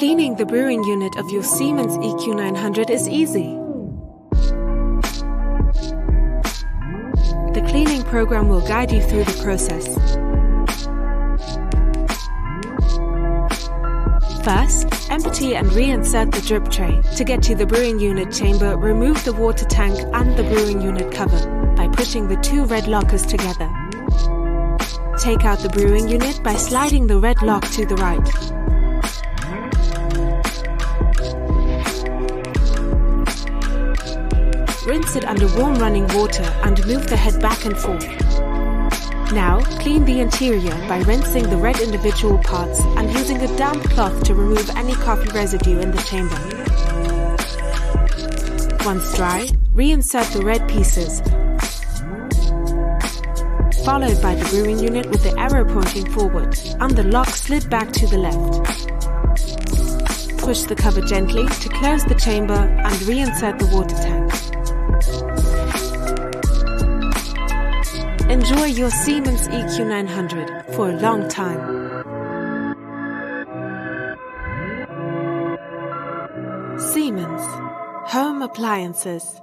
Cleaning the brewing unit of your Siemens EQ900 is easy. The cleaning program will guide you through the process. First, empty and reinsert the drip tray. To get to the brewing unit chamber, remove the water tank and the brewing unit cover by pushing the two red lockers together. Take out the brewing unit by sliding the red lock to the right. Rinse it under warm running water and move the head back and forth. Now, clean the interior by rinsing the red individual parts and using a damp cloth to remove any coffee residue in the chamber. Once dry, reinsert the red pieces, followed by the brewing unit with the arrow pointing forward and the lock slid back to the left. Push the cover gently to close the chamber and reinsert the water tank. Enjoy your Siemens EQ900 for a long time. Siemens Home Appliances.